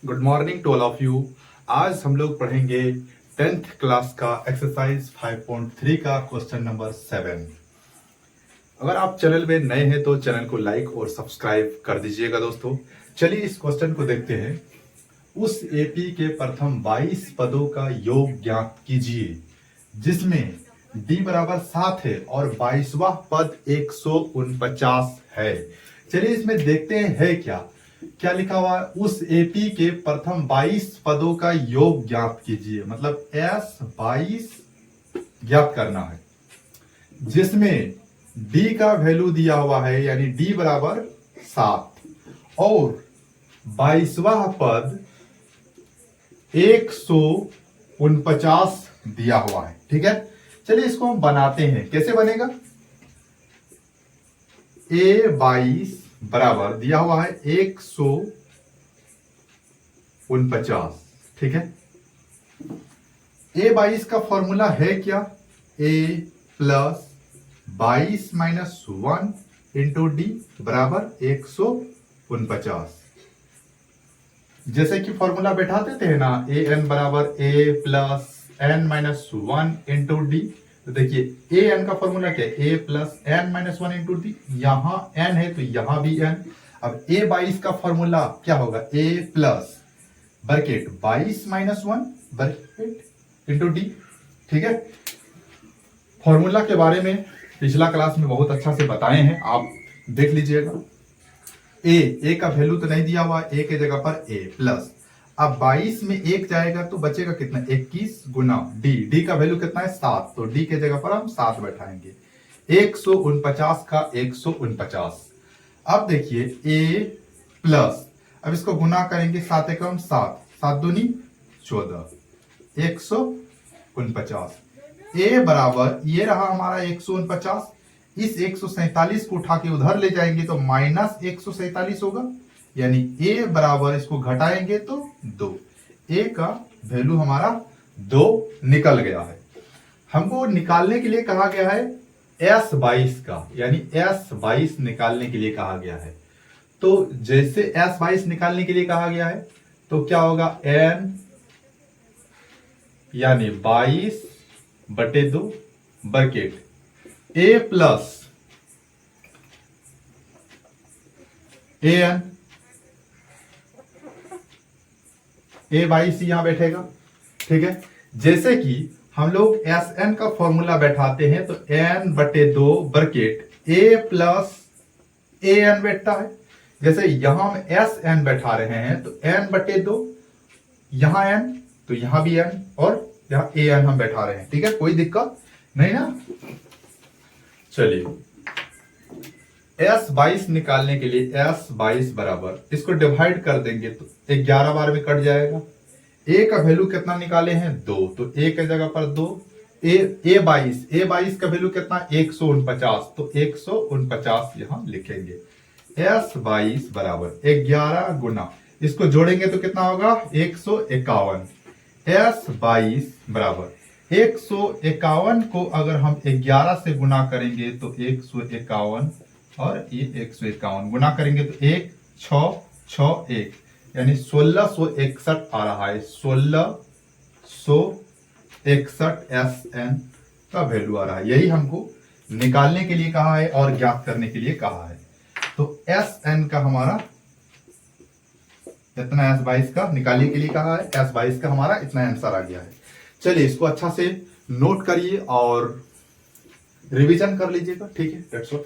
Good morning to all of you. आज हम लोग पढ़ेंगे 10th क्लास का एक्सरसाइज 5.3 का क्वेश्चन नंबर 7। अगर आप चैनल में नए हैं तो चैनल को लाइक और सब्सक्राइब कर दीजिएगा दोस्तों। चलिए इस क्वेश्चन को देखते हैं। उस एपी के प्रथम 22 पदों का योग ज्ञात कीजिए जिसमें डी बराबर 7 है और 22वां पद 149 है। चलिए इसमें देखते हैं है क्या लिखा हुआ है। उस एपी के प्रथम 22 पदों का योग ज्ञात कीजिए, मतलब एस 22 ज्ञात करना है जिसमें डी का वैल्यू दिया हुआ है, यानी डी बराबर 7 और 22वां पद 149 दिया हुआ है। ठीक है, चलिए इसको हम बनाते हैं। कैसे बनेगा? A22 बराबर दिया हुआ है 149। ठीक है, A22 का फॉर्मूला है क्या? A plus 22 minus 1 into D बराबर 149। जैसे कि फॉर्मूला बैठाते थे ना, ए एन बराबर A plus N minus 1 into D. तो देखिए ए एन का फॉर्मूला क्या है? A plus N minus 1 into D. यहां एन है तो यहां भी एन। अब A22 का फॉर्मूला क्या होगा? A plus bracket 22 minus 1 bracket into D. ठीक है, फॉर्मूला के बारे में पिछला क्लास में बहुत अच्छा से बताए हैं, आप देख लीजिएगा। ए का वैल्यू तो नहीं दिया हुआ, ए के जगह पर ए प्लस। अब 22 में 1 जाएगा तो बचेगा कितना? 21 गुना डी का वैल्यू कितना है? 7। तो डी के जगह पर हम 7 बैठाएंगे। 149 का 149। अब देखिए ए प्लस, अब इसको गुना करेंगे 7 एकम 7, 7 दूनी 14, 149। ए बराबर ये रहा हमारा 149। इस 147 को उठा के उधर ले जाएंगे तो माइनस 147 होगा, यानी ए बराबर इसको घटाएंगे तो 2। ए का वैल्यू हमारा 2 निकल गया है। हमको निकालने के लिए कहा गया है S22 का, यानी S22 निकालने के लिए कहा गया है। तो जैसे S22 निकालने के लिए कहा गया है तो क्या होगा? n यानी 22/2 bracket a plus an, A22 यहां बैठेगा। ठीक है, जैसे कि हम लोग Sn का फॉर्मूला बैठाते हैं तो n/2 bracket a plus an बैठता है। जैसे यहां हम Sn बैठा रहे हैं तो n/2, यहां n तो यहां भी n और यहां an हम बैठा रहे हैं। ठीक है, कोई दिक्कत नहीं ना। चलिए S22 निकालने के लिए S22 बराबर इसको डिवाइड कर देंगे तो 11 बार में कट जाएगा। A का वैल्यू कितना निकाले हैं? 2, तो A के जगह पर 2। A22 का वैल्यू कितना? 149, तो 149 यहां लिखेंगे। S22 बराबर 11 गुना, इसको जोड़ेंगे तो कितना होगा? 151। S22 बराबर 151 को अगर हम 11 से गुना करेंगे तो 151 और ये 151 गुना करेंगे तो 1 6 6 1, यानी 1661 आ रहा है। 1661 Sn का वैल्यू आ रहा है। यही हमको निकालने के लिए कहा है और ज्ञात करने के लिए कहा है। तो Sn का हमारा इतना, S22 का निकालने के लिए कहा है, S22 का हमारा इतना आंसर आ गया है। चलिए इसको अच्छा से नोट करिए और रिवीजन कर लीजिएगा। ठीक है, दैट्स ऑल।